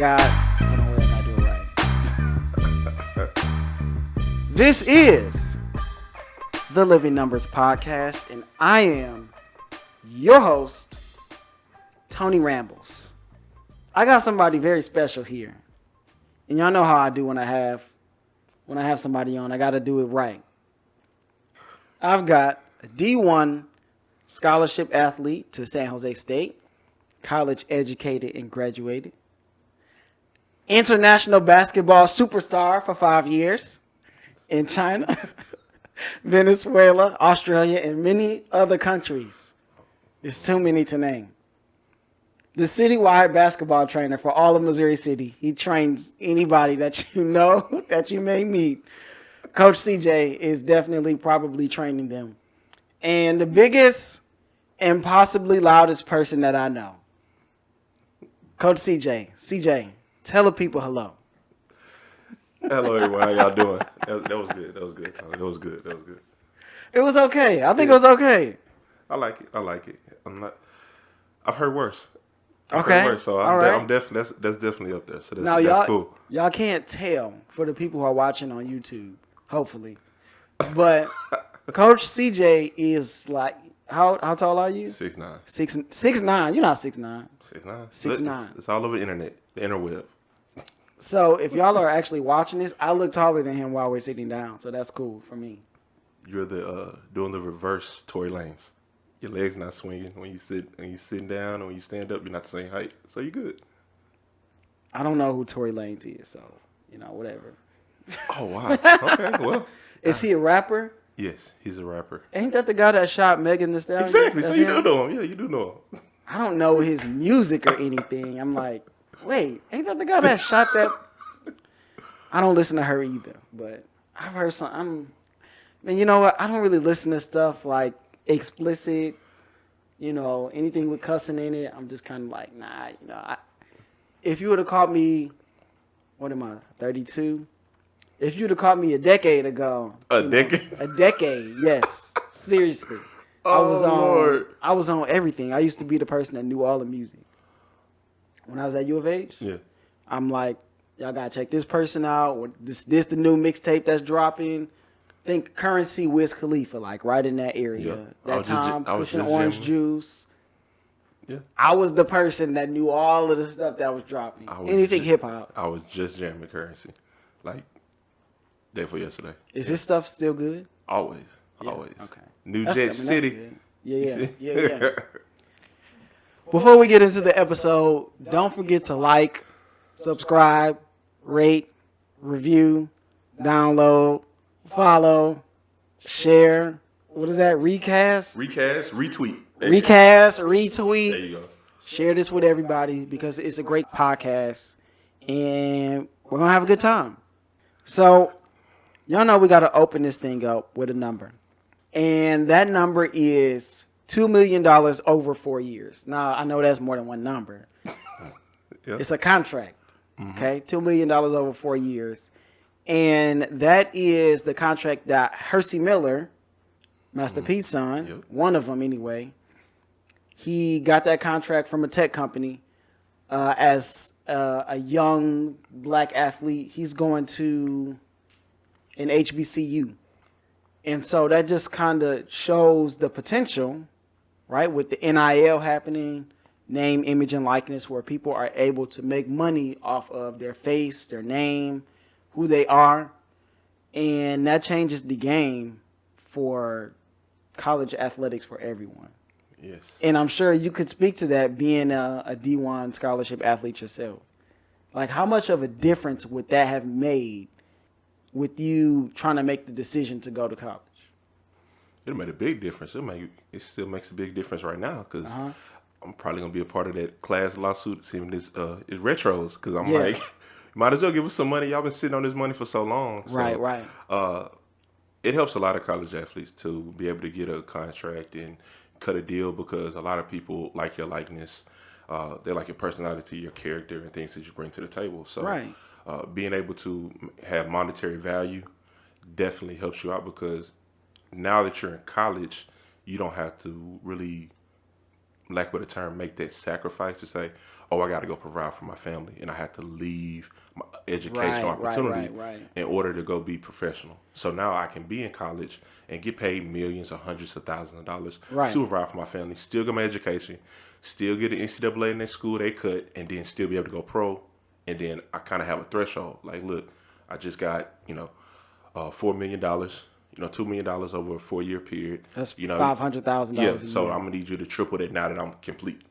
forgot. Hold on, wait, I gotta do it right. This is the Living Numbers Podcast, and I am your host, Tony Rambles. I got somebody very special here, and y'all know how I do when I have somebody on. I got to do it right. I've got a D1 scholarship athlete to San Jose State, college educated and graduated, international basketball superstar for 5 years in China, Venezuela, Australia, and many other countries. It's too many to name. The citywide basketball trainer for all of Missouri City. He trains anybody that you know that you may meet. Coach CJ is definitely probably training them. And the biggest and possibly loudest person that I know, Coach CJ. CJ, tell the people hello. Hello, everyone. How y'all doing? That was good. That was good. That was good. That was good. It was okay. I think it was okay. I like it. I've heard worse. Okay. So I'm definitely that's definitely up there. So that's cool. Y'all can't tell for the people who are watching on YouTube, hopefully. But Coach CJ is like, how tall are you? 6'9". 6'9". You're not 6'9". 6'9". 6'9". It's all over the internet, the interweb. So if y'all are actually watching this, I look taller than him while we're sitting down, so that's cool for me. You're doing the reverse Tory Lanez. Your legs not swinging when you sitting down, or when you stand up, you're not the same height, so you're good. I don't know who Tory Lanez is, so whatever. Oh wow. Okay. Well, is he a rapper? Yes, he's a rapper. Ain't that the guy that shot Megan Thee Stallion? Exactly. So you do know him. Yeah, you do know him. I don't know his music or anything. I'm like, wait, ain't that the guy that shot that? I don't listen to her either, but I've heard some. Man, you know what? I don't really listen to stuff like explicit, anything with cussing in it. I'm just kind of like, nah, if you would have caught me, what am I, 32? If you'd have caught me a decade ago. A decade? A decade, yes. Seriously. Lord. I was on everything. I used to be the person that knew all the music. When I was at U of H, yeah. I'm like, y'all gotta check this person out. This the new mixtape that's dropping. Think Currency, Wiz Khalifa, like right in that area. Yeah. That time, pushing Orange jamming. Juice. Yeah. I was the person that knew all of the stuff that was dropping. Anything hip hop. I was just jamming Currency, like day before yesterday. Is this stuff still good? Always. Yeah. Always. Okay. New Jet City. Yeah. Before we get into the episode, don't forget to like, subscribe, rate, review, download, follow, share. What is that? Recast, retweet. Retweet. There you go. Share this with everybody because it's a great podcast and we're going to have a good time. So, y'all know we got to open this thing up with a number. And that number is $2 million over 4 years. Now, I know that's more than one number. Yep. It's a contract, okay? $2 million over 4 years. And that is the contract that Hercey Miller, Master P's son, one of them anyway, he got that contract from a tech company as a young black athlete. He's going to an HBCU. And so that just kind of shows the potential, right, with the NIL happening, name, image, and likeness, where people are able to make money off of their face, their name, who they are. And that changes the game for college athletics for everyone. Yes. And I'm sure you could speak to that being a D1 scholarship athlete yourself. Like, how much of a difference would that have made with you trying to make the decision to go to college? It made a big difference. It still makes a big difference right now because I'm probably gonna be a part of that class lawsuit. Seeing this is retros because I'm like, might as well give us some money. Y'all been sitting on this money for so long. So, Right. It helps a lot of college athletes to be able to get a contract and cut a deal because a lot of people like your likeness. They like your personality, your character, and things that you bring to the table. So being able to have monetary value definitely helps you out because now that you're in college, you don't have to really lack of a better term, make that sacrifice to say, oh, I got to go provide for my family, and I have to leave my educational opportunity in order to go be professional. So now I can be in college and get paid millions or hundreds of thousands of dollars to provide for my family, still get my education, still get an NCAA in that school they cut, and then still be able to go pro. And then I kind of have a threshold. Like, look, I just got, $4 million, $2 million over a 4-year period. That's $500,000. Yeah, so I'm going to need you to triple that now that I'm complete,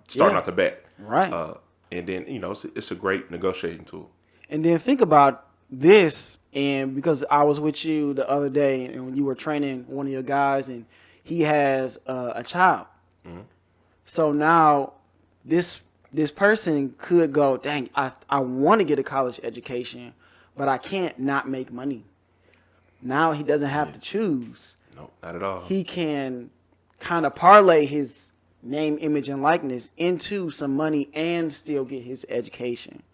starting out the bat. Right. And then, it's a great negotiating tool. And then think about this, and because I was with you the other day and when you were training one of your guys, and he has a child. Mm-hmm. So now this person could go, dang, I want to get a college education, but I can't not make money. Now he doesn't have to choose. No, not at all. He can kind of parlay his name, image, and likeness into some money and still get his education.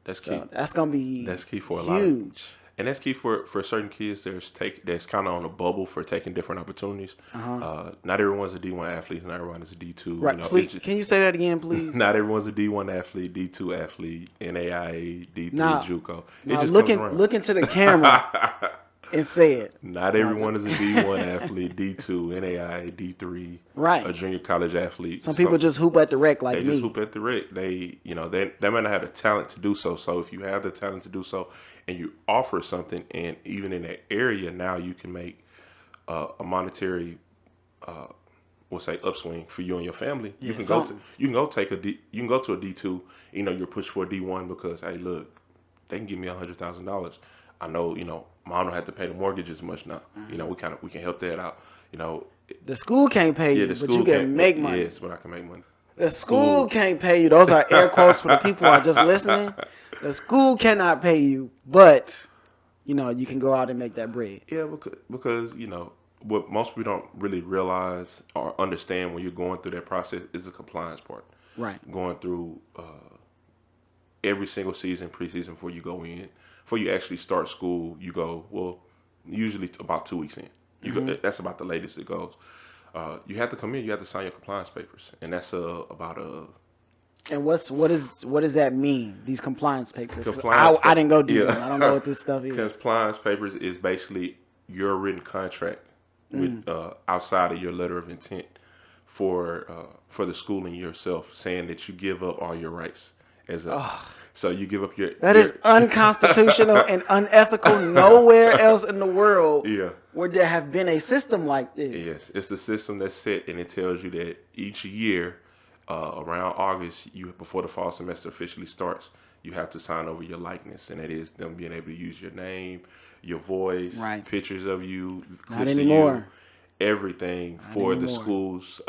That's key. So that's gonna be key for a huge. lot. And that's key for certain kids. That's kind of on a bubble for taking different opportunities. Not everyone's a D1 athlete. Not everyone is a D2. Right. Can you say that again, please? Not everyone's a D1 athlete, D2 athlete, NAIA, D3 JUCO. It just look into the camera and say it. Not everyone is a D1 athlete, D2, NAIA, D3, right? A junior college athlete. Some people just hoop at the rec like me. They just hoop at the rec. They might not have the talent to do so. So if you have the talent to do so, and you offer something, and even in that area, now you can make a monetary, we'll say, upswing for you and your family. Yeah, you can go to a D2. You're pushed for a D1 because, hey, look, they can give me $100,000. I know, mom don't have to pay the mortgage as much now. Mm-hmm. We can help that out. The school can't pay you, but you can make money. Yes, but I can make money. The school can't pay you. Those are air quotes for the people who are just listening. The school cannot pay you, but you can go out and make that bread. Yeah, because what most people don't really realize or understand when you're going through that process is the compliance part. Right. Going through every single season, preseason, before you go in, before you actually start school, you go usually about 2 weeks in. Go, that's about the latest it goes. You have to come in. You have to sign your compliance papers, and that's about a. And what does that mean? These compliance papers? I didn't go do them. I don't know what this stuff is. Compliance papers is basically your written contract with outside of your letter of intent for the school and yourself, saying that you give up all your rights as a. So you give up your. That is unconstitutional and unethical. Nowhere else in the world would there have been a system like this. Yes, it's the system that's set, and it tells you that each year, around August, before the fall semester officially starts, you have to sign over your likeness, and that is them being able to use your name, your voice, pictures of you, not anymore, everything not for anymore. The school's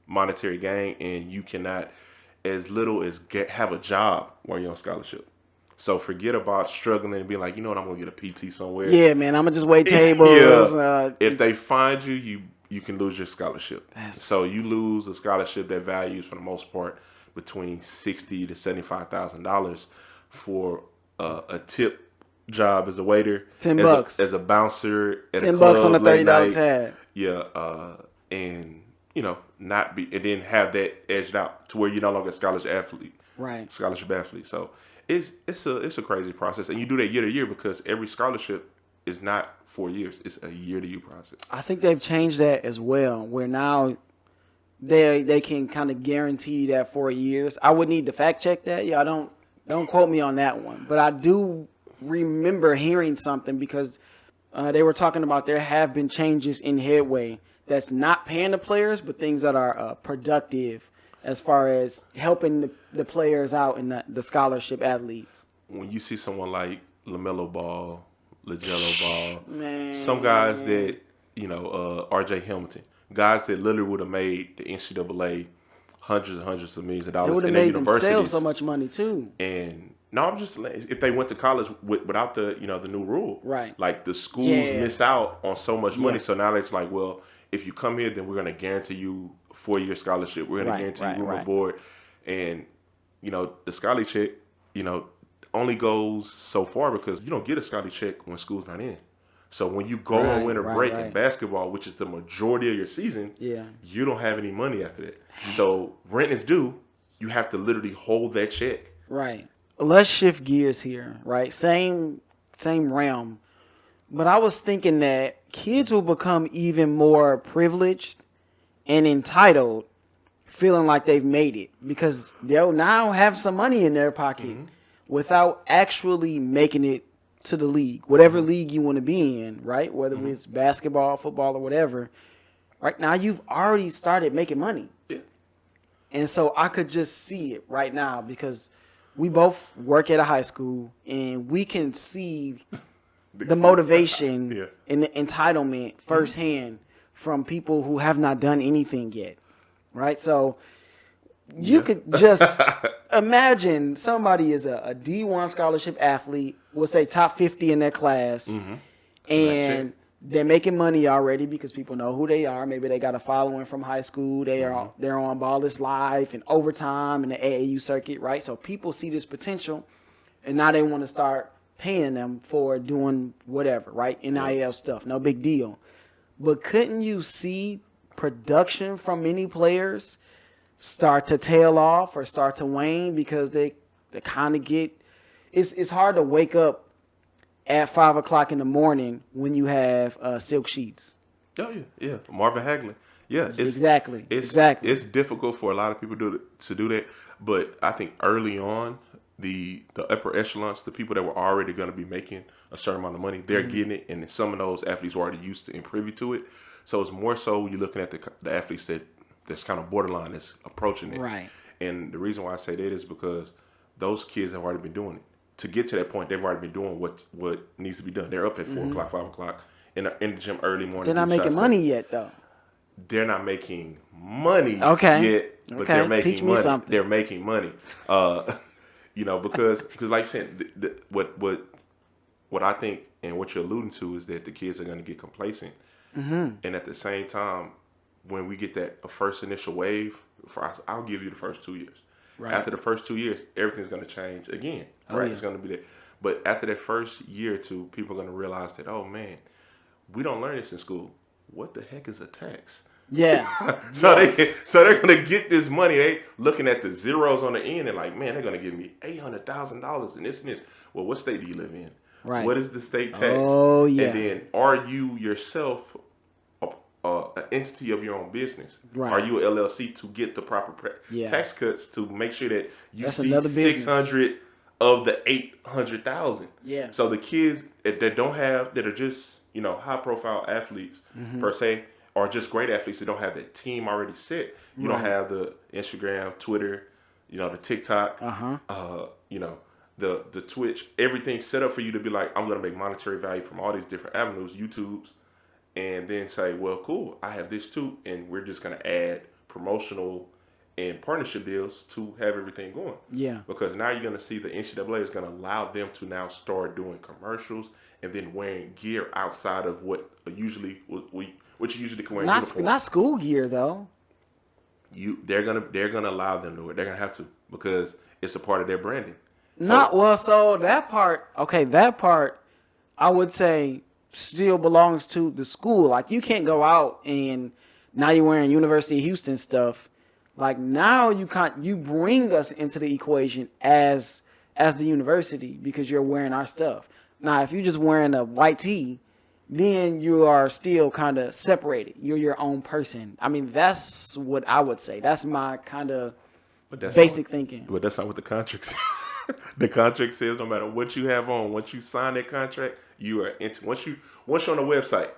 monetary gain, and you cannot. As little as have a job while you're on scholarship. So forget about struggling and being like, I'm going to get a PT somewhere. Yeah, man, I'm going to just wait tables. If they find you can lose your scholarship. So you lose a scholarship that values, for the most part, between $60,000 to $75,000 for a tip job as a waiter. $10 as a bouncer at $10 a club on a $30 tab. Yeah, and not be, and then have that edged out to where you're no longer a scholarship athlete. Right. Scholarship athlete. So it's a crazy process, and you do that year to year because every scholarship is not 4 years; it's a year-to-year process. I think they've changed that as well, where now they can kind of guarantee that 4 years. I would need to fact check that. Yeah, don't quote me on that one, but I do remember hearing something because they were talking about there have been changes in headway. That's not paying the players, but things that are productive as far as helping the players out and the scholarship athletes. When you see someone like LaMelo Ball, LaJello Ball, man. Some guys that, R.J. Hamilton, guys that literally would have made the NCAA hundreds and hundreds of millions of dollars. They would have made themselves so much money too. And no, I'm just if they went to college without the the new rule, right? Like the schools miss out on so much money. So now it's like, well, if you come here, then we're going to guarantee you a 4-year scholarship. We're going to guarantee you room and board. And, the scholarship check, only goes so far because you don't get a scholarship check when school's not in. So when you go on winter break in basketball, which is the majority of your season, you don't have any money after that. So rent is due. You have to literally hold that check. Right. Let's shift gears here, right? Same realm. But I was thinking that kids will become even more privileged and entitled, feeling like they've made it because they'll now have some money in their pocket without actually making it to the league, whatever league you want to be in, right? Whether it's basketball, football, or whatever. Right now, you've already started making money. Yeah. And so I could just see it right now because we both work at a high school and we can see the motivation and the entitlement firsthand from people who have not done anything yet, right? So you could just imagine somebody is a D1 scholarship athlete, we'll say top 50 in their class, and they're making money already because people know who they are. Maybe they got a following from high school. They're on Ball This Life and Overtime in the AAU circuit, right? So people see this potential, and now they want to start paying them for doing whatever, right? NIL stuff, no big deal. But couldn't you see production from many players start to tail off or start to wane because they kind of get it's hard to wake up at 5 o'clock in the morning when you have silk sheets. Oh yeah, Marvin Hagler. Yeah, exactly. It's difficult for a lot of people to do that, but I think early on the upper echelons, the people that were already going to be making a certain amount of money, they're getting it, and some of those athletes were already used to and privy to it. So it's more so you're looking at the athletes that's kind of borderline, that's approaching it. Right. And the reason why I say that is because those kids have already been doing it. To get to that point, they've already been doing what needs to be done. They're up at 4 o'clock, 5 o'clock in the gym early morning. They're not making money yet, though. They're not making money yet, but they're making Teach me money. something. They're making money. Because like you said, what I think and what you're alluding to is that the kids are going to get complacent. And at the same time, when we get that first initial wave, I'll give you the first 2 years. Right. After the first 2 years, everything's going to change again. Right? It's going to be that. But after that first year or two, people are going to realize that, oh man, we don't learn this in school. What the heck is a tax? Yeah. So they're going to get this money. They looking at the zeros on the end and like, man, they're going to give me $800,000 and this and this. Well, what state do you live in? Right. What is the state tax? Oh, yeah. And then are you yourself an entity of your own business? Right. Are you an LLC to get the proper tax cuts to make sure that you see 600 of the 800,000? Yeah. So the kids that are just, high profile athletes per se, or just great athletes that don't have that team already set. You don't have the Instagram, Twitter, the TikTok, the Twitch, everything set up for you to be like, I'm going to make monetary value from all these different avenues, YouTubes, and then say, well, cool, I have this too, and we're just going to add promotional and partnership deals to have everything going. Yeah. Because now you're going to see the NCAA is going to allow them to now start doing commercials and then wearing gear outside of what you usually can wear. Not school gear though. They're gonna allow them to do it. They're gonna have to because it's a part of their branding. So that part, I would say still belongs to the school. Like you can't go out and now you're wearing University of Houston stuff. Like now you bring us into the equation as the university because you're wearing our stuff. Now if you're just wearing a white tee, then you are still kind of separated. You're your own person. I mean, that's what I would say. That's my kind of basic thinking. But that's not what the contract says. The contract says no matter what you have on, once you sign that contract, you are into. Once you're on the website,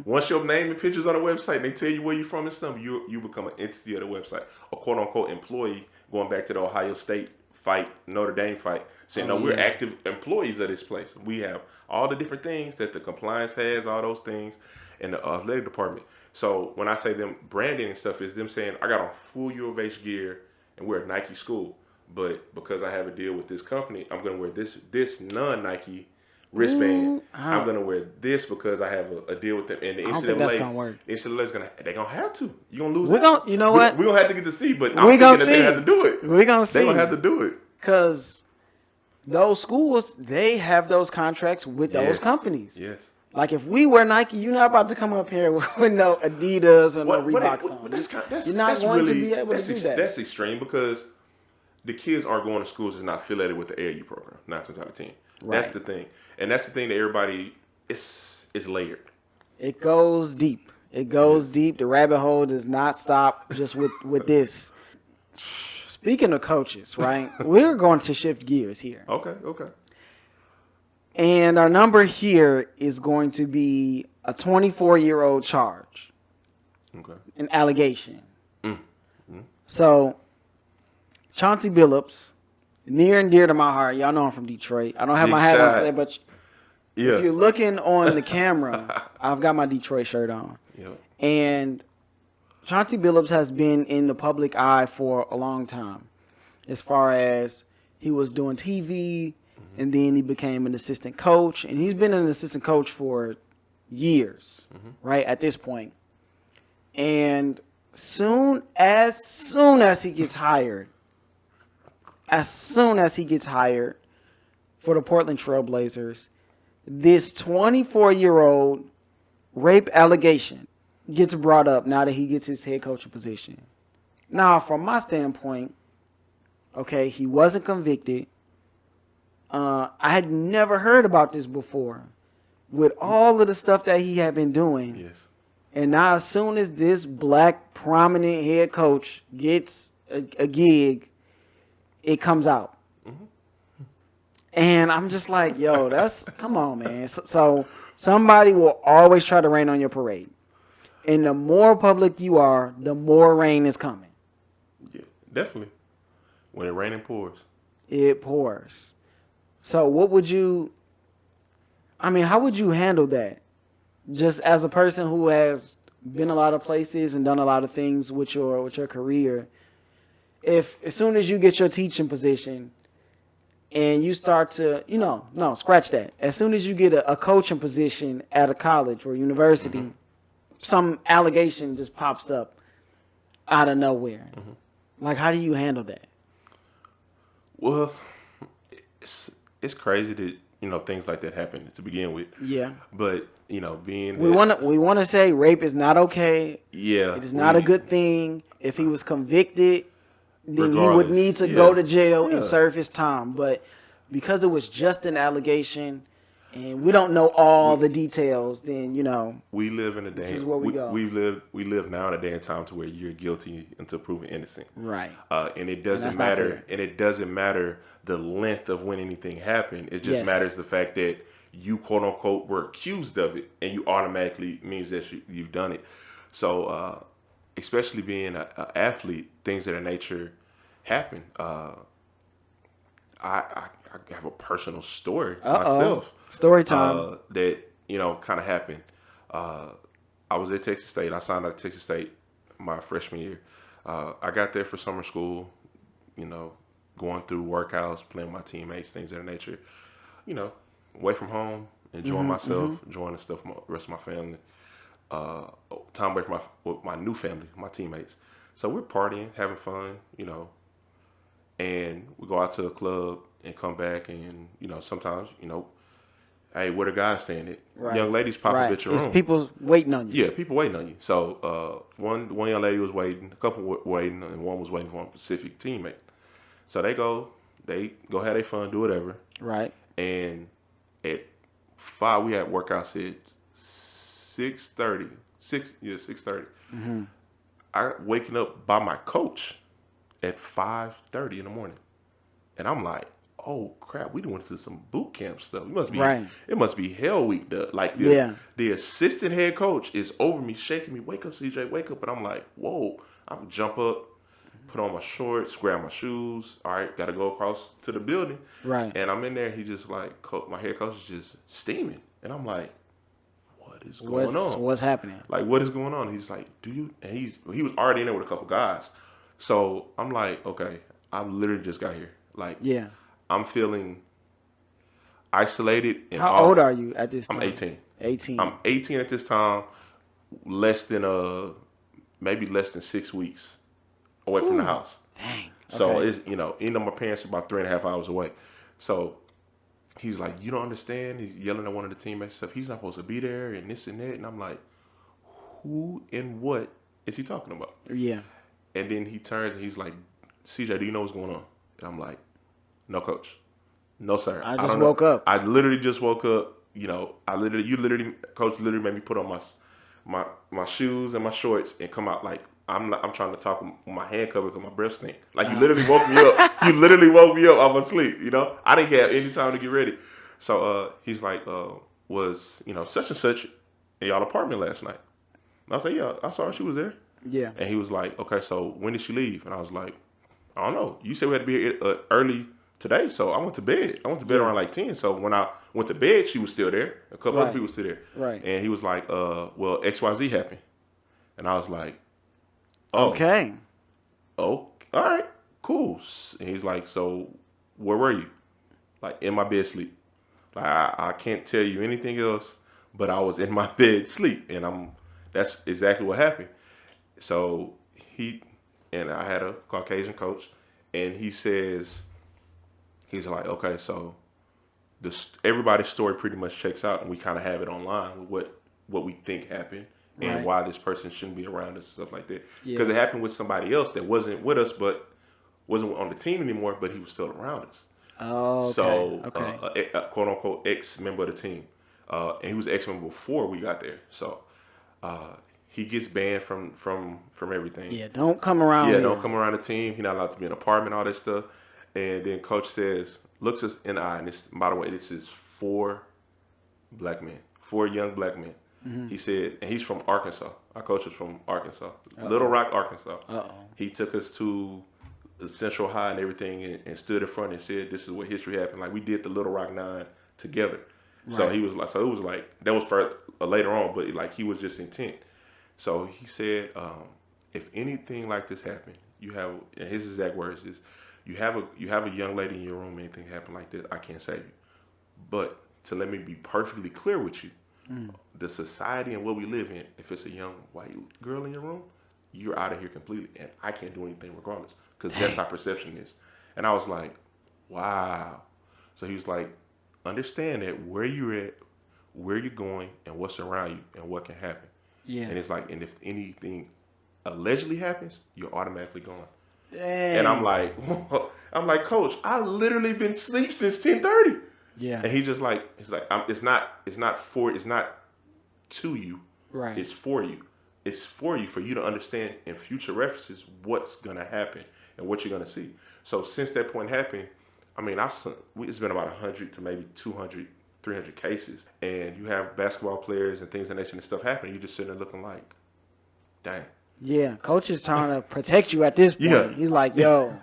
once your name and picture's on the website, and they tell you where you're from and stuff, you become an entity of the website, a quote unquote employee. Going back to the Ohio State fight, Notre Dame fight, saying we're active employees of this place. We have all the different things that the compliance has, all those things, in the athletic department. So when I say them branding and stuff, is them saying I got on full U of H gear and we're a Nike school, but because I have a deal with this company, I'm going to wear this non-Nike wristband. I'm going to wear this because I have a deal with them. And the NCAA, I don't think that's going to work. NCAA's they're going to have to. You're going to lose that. You know what? We're going to have to get to see, but I'm thinking that they have to do it. We're going to see. They're going to have to do it. Because those schools, they have those contracts with those companies. Yes. Like if we wear Nike, you're not about to come up here with no Adidas or no Reeboks on. You're not going to be able to do that. That's extreme because the kids are going to schools that's not affiliated with the AAU program, 9 times out of 10. Right. That's the thing. And that's the thing that everybody, it's layered. It goes deep. It goes deep. The rabbit hole does not stop just with this. Speaking of coaches, right? We're going to shift gears here. Okay. And our number here is going to be a 24-year-old charge. Okay. An allegation. So, Chauncey Billups, near and dear to my heart. Y'all know I'm from Detroit. I don't have my hat on today, but if you're looking on the camera, I've got my Detroit shirt on. Yep. And Chauncey Billups has been in the public eye for a long time. As far as he was doing TV, and then he became an assistant coach. And he's been an assistant coach for years, right, at this point. And as soon as he gets hired, for the Portland Trail Blazers, this 24-year-old rape allegation gets brought up now that he gets his head coaching position. Now, from my standpoint, okay, he wasn't convicted. I had never heard about this before with all of the stuff that he had been doing. Yes. And now as soon as this black prominent head coach gets a gig, it comes out. And I'm just like, yo, come on, man. So somebody will always try to rain on your parade. And the more public you are, the more rain is coming. Yeah, definitely. When it rains, it pours. It pours. So how would you handle that? Just as a person who has been a lot of places and done a lot of things with your career, if as soon as you get your teaching position and you start to, no, scratch that. As soon as you get a coaching position at a college or university, some allegation just pops up out of nowhere. Like, how do you handle that? Well, it's crazy that things like that happen to begin with. Yeah. But being we want to say rape is not okay. Yeah. It is not a good thing. If he was convicted, then he would need to go to jail and serve his time. But because it was just an allegation and we don't know all the details, then we live in a day. This is where we go. We live now in a day and time to where you're guilty until proven innocent. Right. And it doesn't matter. And it doesn't matter the length of when anything happened. It just matters the fact that you quote unquote were accused of it, and you automatically means that you've done it. So, especially being an athlete, things of that nature happen. I have a personal story myself. Story time. That kind of happened. I was at Texas State. I signed out of Texas State my freshman year. I got there for summer school. Going through workouts, playing with my teammates, things of that nature. Away from home, enjoying myself, enjoying the stuff with the rest of my family. Time away from with my new family, my teammates. So we're partying, having fun, and we go out to a club and come back and, sometimes, hey, where the guys staying at? Right. Young ladies pop up at your room. It's people waiting on you. Yeah, people waiting on you. So one young lady was waiting, a couple were waiting, and one was waiting for a specific teammate. So they go have their fun, do whatever. Right. And at 5, we had workouts at 6:30. 6:30. I waking up by my coach at 5:30 in the morning. And I'm like, oh crap, we went to some boot camp stuff. It must be hell week. The assistant head coach is over me, shaking me, wake up, CJ, wake up. And I'm like, whoa. I'm jump up, put on my shorts, grab my shoes. All right, got to go across to the building. Right. And I'm in there. He just like, my head coach is just steaming. And I'm like, what is going on? What's happening? Like, what is going on? He's like, and he was already in there with a couple guys. So I'm like, okay, I literally just got here. Like, I'm feeling isolated. And how old are you at this time? I'm 18. 18. I'm 18 at this time, maybe less than 6 weeks away from the house. Dang. So it's, my parents are about 3.5 hours away. So he's like, you don't understand. He's yelling at one of the teammates stuff. He's not supposed to be there and this and that. And I'm like, who and what is he talking about? Yeah. And then he turns and he's like, CJ, do you know what's going on? And I'm like, no, coach. No, sir. I just woke up. I literally just woke up. Coach literally made me put on my shoes and my shorts and come out like I'm trying to talk with my hand covered because my breath stink. Like you literally woke me up. You literally woke me up. I'm asleep. I didn't have any time to get ready. So he's like, was such and such in y'all apartment last night? And I was like, yeah, I saw her. She was there. Yeah. And he was like, okay, so when did she leave? And I was like, I don't know. You said we had to be here early today, so I went to bed. I went to bed around like 10. So when I went to bed, she was still there. A couple other people were still there. Right. And he was like, well, XYZ happened. And I was like, oh. Okay. Oh, all right, cool. And he's like, so where were you? Like in my bed sleep. Like I can't tell you anything else, but I was in my bed sleep. And that's exactly what happened. So I had a Caucasian coach, and he's like, okay, so everybody's story pretty much checks out, and we kind of have it online with what we think happened and why this person shouldn't be around us and stuff like that. Because it happened with somebody else that wasn't with us, but wasn't on the team anymore, but he was still around us. Oh, okay. So, a quote unquote ex-member of the team, and he was ex-member before we got there. So, he gets banned from everything. Yeah, don't come around. Yeah, here. don't come around the team. He's not allowed to be in an apartment, all that stuff. And then coach looks us in the eye, and this, by the way, this is 4 young black men. Mm-hmm. He said, and he's from Arkansas. Our coach is from Arkansas, Little Rock, Arkansas. He took us to the Central High and everything, and stood in front and said, "This is what history happened." Like we did the Little Rock 9 together. Right. So he was like, so it was like that was for later on, but like he was just intent. So he said, if anything like this happened, you have, and his exact words is, you have a young lady in your room, anything happen like this, I can't save you. But to let me be perfectly clear with you, the society and what we live in, if it's a young white girl in your room, you're out of here completely, and I can't do anything regardless, because that's how perception is. And I was like, wow. So he was like, understand that where you're at, where you're going, and what's around you, and what can happen. Yeah. And it's like, and if anything allegedly happens, you're automatically gone. Dang. And I'm like, Coach, I literally been asleep since 10:30. Yeah. And he just like, it's not to you. Right. It's for you. It's for you to understand in future references what's gonna happen and what you're gonna see. So since that point happened, I mean, it's been about 100 to maybe 200, 300 cases, and you have basketball players and things of that nature and stuff happening. You're just sitting there looking like, dang. Yeah, coach is trying to protect you at this point. Yeah. He's like, yo,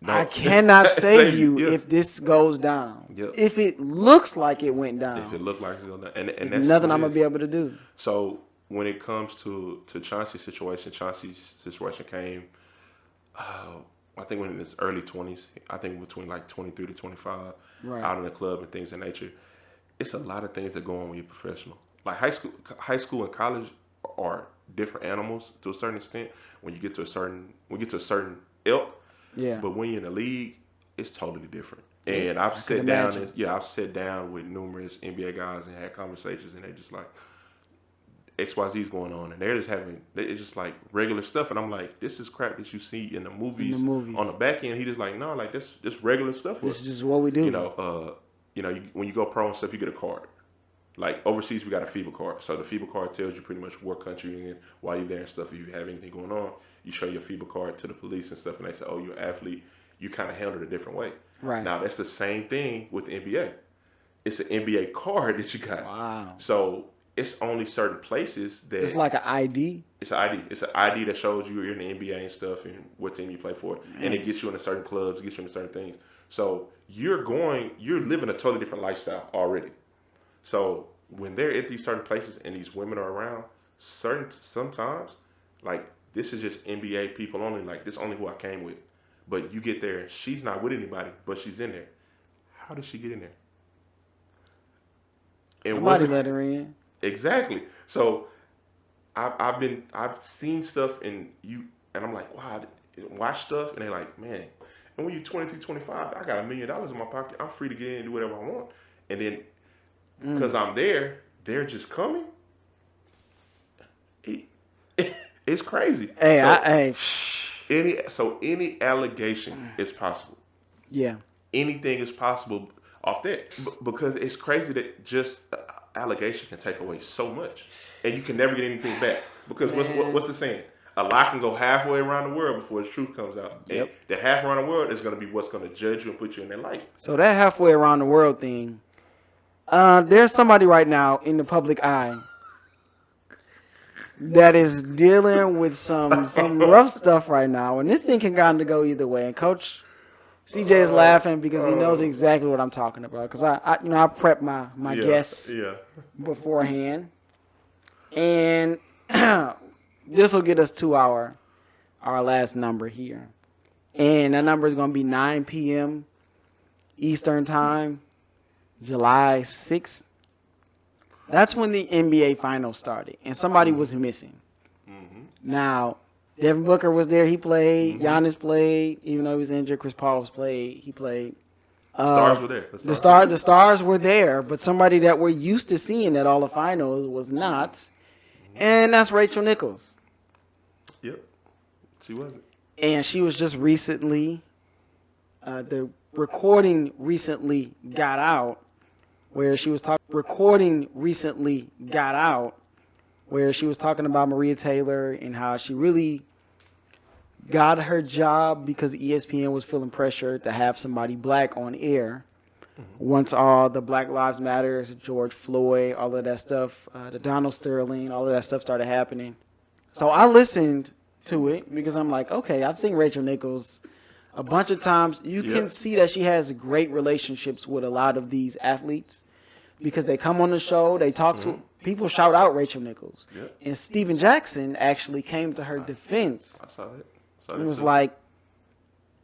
no. I cannot save you if this goes down. Yep. If it looks like it went down. If it looked like it's going down. And there's nothing I'm going to be able to do. So when it comes to Chauncey's situation came, I think when in his early 20s, I think between like 23 to 25, out in the club and things of that nature. It's a lot of things that go on when you're professional. Like high school and college are different animals to a certain extent. When you get to a certain ilk, yeah. But when you're in the league, it's totally different. And I've sat down with numerous NBA guys and had conversations, and they're just like, XYZ's going on, and it's just like regular stuff, and I'm like, this is crap that you see in the movies. On the back end. He just like, no, like this regular stuff. This is just what we do. When you go pro and stuff, you get a card. Like overseas, we got a FIBA card. So the FIBA card tells you pretty much what country you're in, why you're there and stuff. If you have anything going on, you show your FIBA card to the police and stuff, and they say, oh, you're an athlete. You kind of handle it a different way. Right. Now, that's the same thing with the NBA. It's an NBA card that you got. Wow. So it's only certain places that... It's like an ID? It's an ID. It's an ID that shows you you're in the NBA and stuff and what team you play for. Man. And it gets you into certain clubs, gets you into certain things. So you're living a totally different lifestyle already. So when they're at these certain places and these women are around, sometimes, like, this is just NBA people only. Like, this is only who I came with. But you get there and she's not with anybody, but she's in there. How did she get in there? Somebody let her in. Exactly. So I've seen stuff and I'm like, wow, watch stuff, and they're like, man. And when you're 23, 25, I got $1 million in my pocket. I'm free to get in and do whatever I want. And then because I'm there, they're just coming. It's crazy. Hey, Any allegation is possible. Yeah. Anything is possible off that because it's crazy that just allegation can take away so much, and you can never get anything back. Because what's the saying? A lie can go halfway around the world before the truth comes out. Yep. And that half around the world is going to be what's going to judge you and put you in that light. So that halfway around the world thing, there's somebody right now in the public eye that is dealing with some rough stuff right now, and this thing can kind of go either way. And Coach CJ is laughing because he knows exactly what I'm talking about. Because I prepped my guests beforehand, and this will get us to our last number here, and that number is going to be 9 p.m. Eastern Time, July 6th. That's when the NBA Finals started, and somebody was missing. Mm-hmm. Now, Devin Booker was there. He played. Mm-hmm. Giannis played. Even though he was injured, Chris Paul played. He played. The stars were there. The stars were there, but somebody that we're used to seeing at all the finals was not, and that's Rachel Nichols. Yep, she wasn't. And she was just recently. The recording recently got out. Where she was talking about Maria Taylor and how she really got her job because ESPN was feeling pressure to have somebody black on air. Mm-hmm. Once all the Black Lives Matter, George Floyd, all of that stuff, the Donald Sterling, all of that stuff started happening. So I listened to it because I'm like, okay, I've seen Rachel Nichols a bunch of times. You can see that she has great relationships with a lot of these athletes. Because they come on the show, they talk to people, shout out Rachel Nichols. Yep. And Steven Jackson actually came to her defense. I saw it. It was like,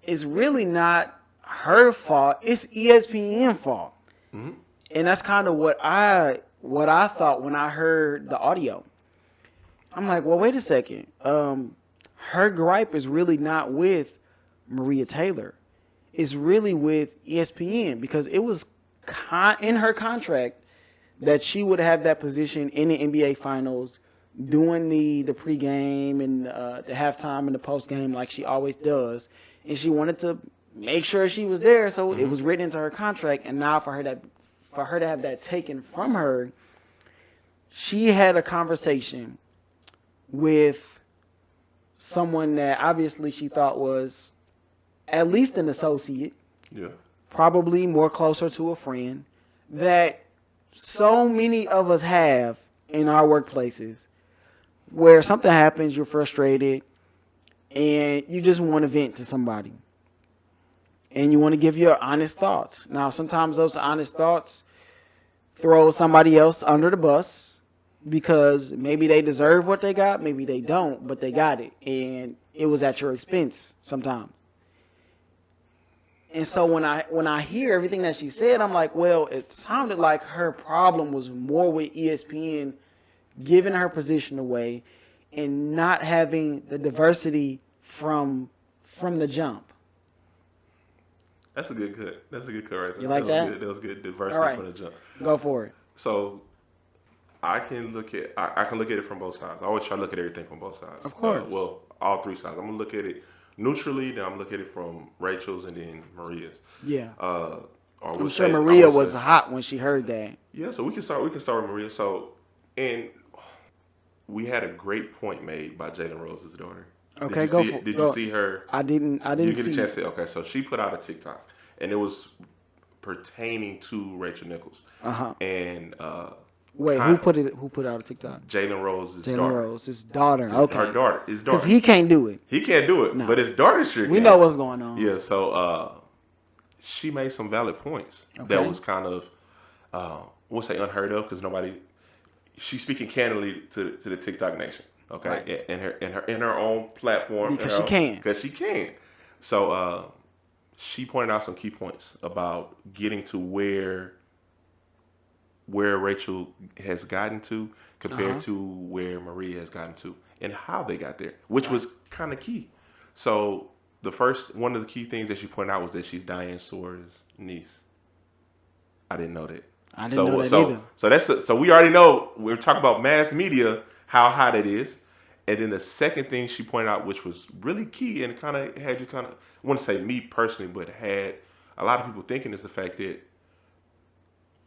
it's really not her fault. It's ESPN fault. Mm-hmm. And that's kind of what I thought when I heard the audio. I'm like, well, wait a second. Her gripe is really not with Maria Taylor. It's really with ESPN because it was in her contract that she would have that position in the NBA Finals, doing the pregame and the halftime and the postgame like she always does, and she wanted to make sure she was there, so it was written into her contract. And now for her to have that taken from her, she had a conversation with someone that obviously she thought was at least an associate. Yeah. Probably more closer to a friend, that so many of us have in our workplaces where something happens, you're frustrated, and you just want to vent to somebody. And you want to give your honest thoughts. Now, sometimes those honest thoughts throw somebody else under the bus because maybe they deserve what they got, maybe they don't, but they got it. And it was at your expense sometimes. And so when I hear everything that she said, I'm like, well, it sounded like her problem was more with ESPN giving her position away and not having the diversity from the jump. That's a good cut. That's a good cut right there. You like that? That was good diversity from the jump. Go for it. So I can look at it from both sides. I always try to look at everything from both sides. Of course. Well, all three sides. I'm gonna look at it neutrally, then I'm looking at it from Rachel's and then Maria's. Yeah. I'm say, sure Maria was hot when she heard that. Yeah, so we can start with Maria. So, and we had a great point made by Jalen Rose's daughter. Okay, Did you see her? I didn't You get see a chance to see. Okay, so she put out a TikTok, and it was pertaining to Rachel Nichols. Uh-huh. And wait, who put out a TikTok? Jalen Rose's daughter. Jalen Rose's daughter. Okay. Her daughter. His daughter. Because he can't do it. He can't do it, but his daughter sure can. We know what's going on. Yeah, so she made some valid points that was kind of, I won't say unheard of because she's speaking candidly to the TikTok nation, okay, right. in her own platform. Because she can. Because she can. So she pointed out some key points about getting to where Rachel has gotten to compared to where Maria has gotten to and how they got there, which was kind of key. So one of the key things that she pointed out was that she's Diane Sore's niece. I didn't know that. I didn't know that either. So we already know, we're talking about mass media, how hot it is. And then the second thing she pointed out, which was really key and kind of had you I want to say me personally, but had a lot of people thinking, is the fact that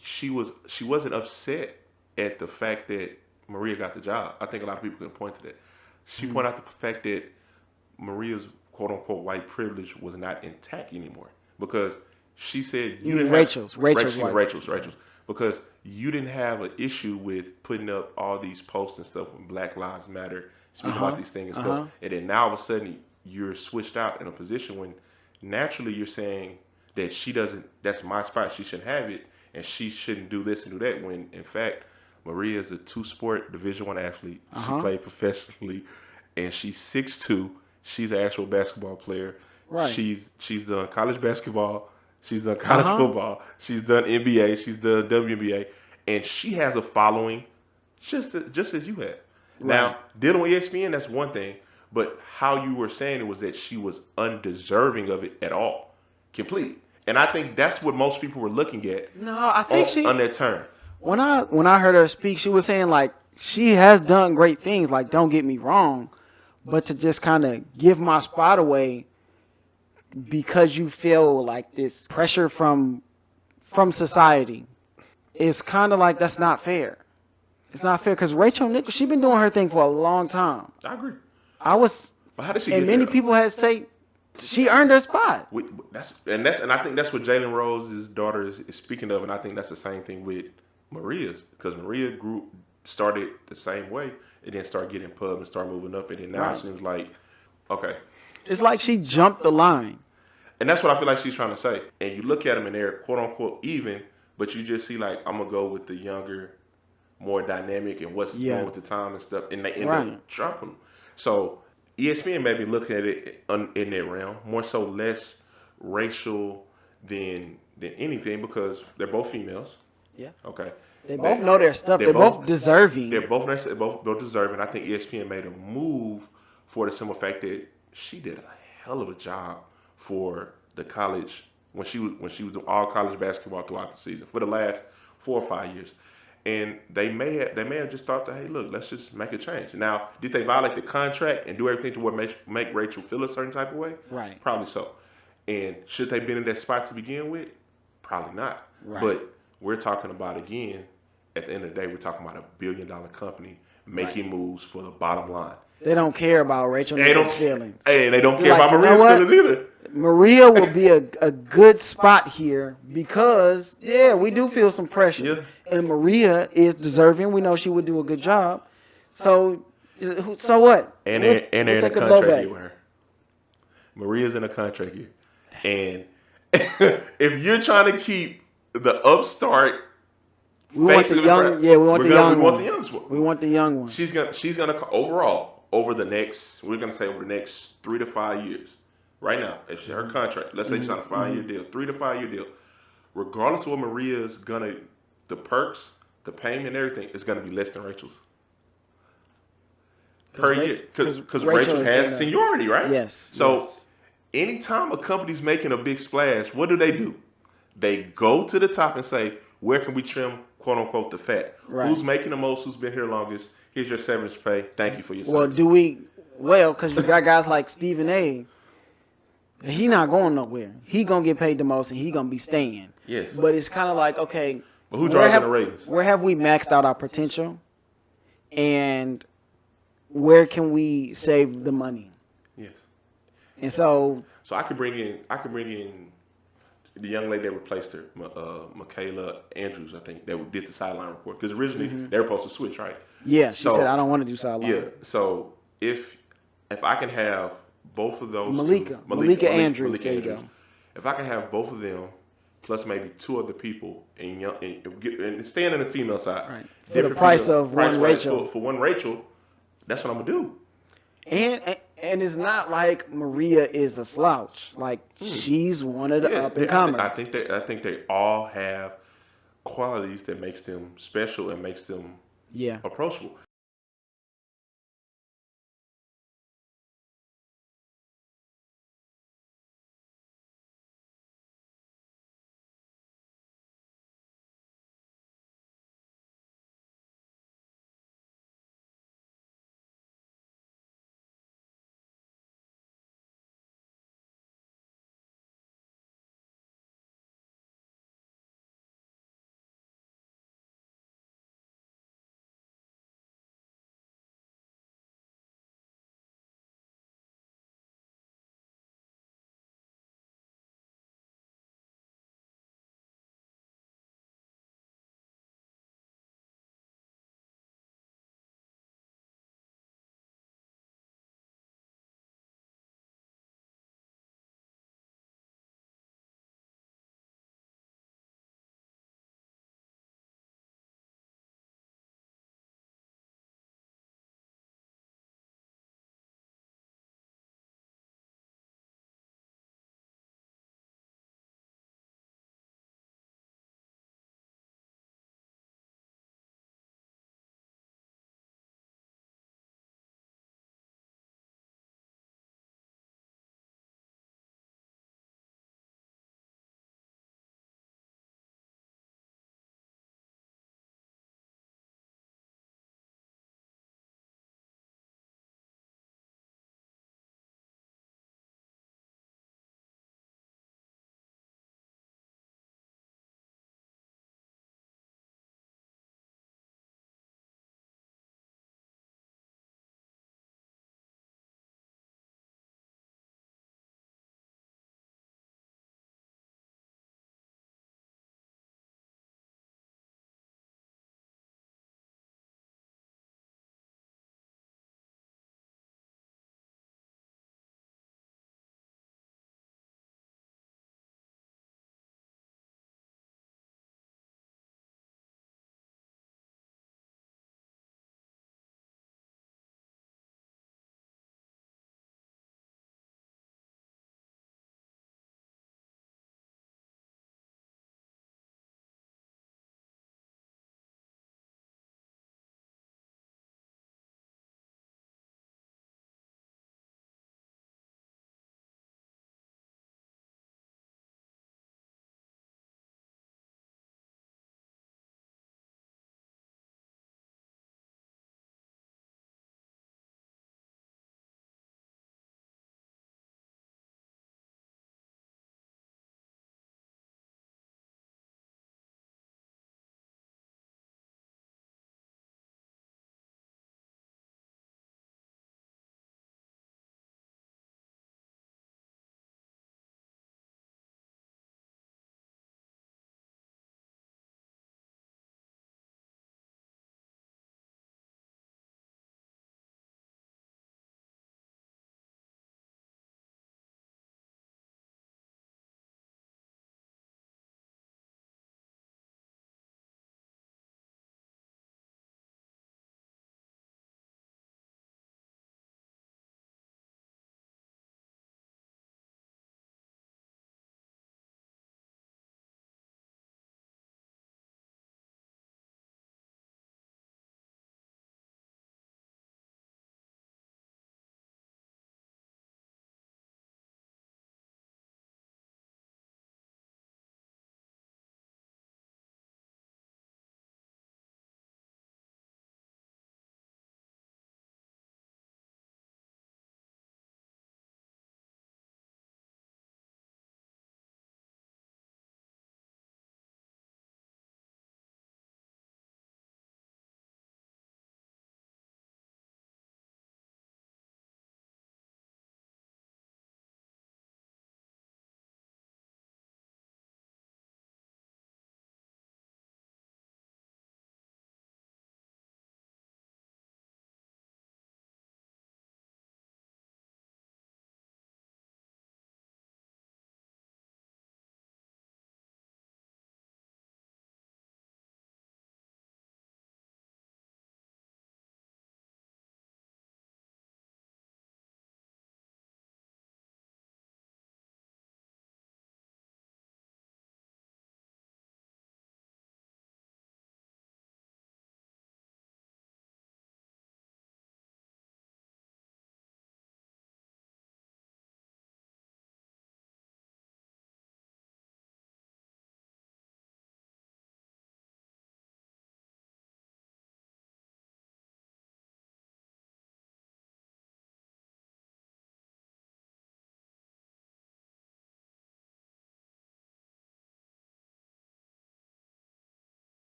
she wasn't upset at the fact that Maria got the job. I think a lot of people can point to that. She pointed out the fact that Maria's quote unquote white privilege was not intact anymore, because she said Rachel's, because you didn't have an issue with putting up all these posts and stuff when Black Lives Matter, speaking about these things and stuff, and then now all of a sudden you're switched out in a position when naturally you're saying that that's my spot, she shouldn't have it, and she shouldn't do this and do that, when in fact Maria is a 2-sport Division I athlete. She played professionally, and she's 6'2". She's an actual basketball player. Right. She's done college basketball. She's done college football. She's done NBA. She's done WNBA, and she has a following, just as you have. Right. Now, dealing with ESPN, that's one thing, but how you were saying it was that she was undeserving of it at all, completely. And I think that's what most people were looking at. No, I think on that turn. When I heard her speak, she was saying like she has done great things. Like, don't get me wrong, but to just kind of give my spot away because you feel like this pressure from society, it's kind of like that's not fair. It's not fair because Rachel Nichols, she's been doing her thing for a long time. I agree. But how did she? And many people had say she earned her spot. And I think that's what Jalen Rose's daughter is speaking of, and I think that's the same thing with Maria's, because Maria started the same way and then started getting pub and started moving up, and then now it seems like, okay. It's like she jumped the line. And that's what I feel like she's trying to say. And you look at them and they're quote unquote even, but you just see like, I'm going to go with the younger, more dynamic and what's going with the time and stuff. And they end up dropping them. So ESPN may be looking at it in that realm, more so less racial than anything, because they're both females. Yeah. Okay. They both know their stuff. They're both deserving. They're both deserving. I think ESPN made a move for the simple fact that she did a hell of a job for the college when she was doing all college basketball throughout the season for the last 4 or 5 years. And they may have just thought that, hey, look, let's just make a change. Now, did they violate the contract and do everything to make Rachel feel a certain type of way? Right. Probably so. And should they been in that spot to begin with? Probably not. Right. But we're talking about, again, at the end of the day, we're talking about $1 billion company making moves for the bottom line. They don't care about Rachel Nichols' feelings. Hey, they don't care about Maria's feelings either. Maria will be a good spot here because, we do feel some pressure. Yeah. And Maria is deserving. We know she would do a good job. So what? And they're in a contract year with her. Maria's in a contract year. And if you're trying to keep the upstart, we want the young. Yeah, we want the young one. We want the young one. She's gonna overall over the next 3 to 5 years. Right now, if her contract, let's say she's on a 5-year deal, 3 to 5 year deal, regardless of what Maria's the perks, the payment, and everything is gonna be less than Rachel's per year, because Rachel has seniority, right? Yes. So anytime a company's making a big splash, what do? They go to the top and say, where can we trim, quote unquote, the fat? Right. Who's making the most? Who's been here longest? Here's your severance pay. Thank you for your service. Because you got guys like Stephen A. He not going nowhere. He gonna get paid the most, and he gonna be staying. Yes. But it's kind of like, okay, but who drives the ratings? Where have we maxed out our potential, and where can we save the money? Yes. And so I could bring in the young lady that replaced her, Michaela Andrews, I think, that did the sideline report, because originally they were supposed to switch, right? Yeah. She said, I don't want to do sideline. Yeah. So if I can have both of those, Malika Andrews, there you go. If I can have both of them, plus maybe 2 other people, and staying on the female side, right, for the price of one Rachel. For one Rachel, that's what I'm gonna do. And it's not like Maria is a slouch. Like she's one of the up and comers. I think they all have qualities that makes them special and makes them approachable.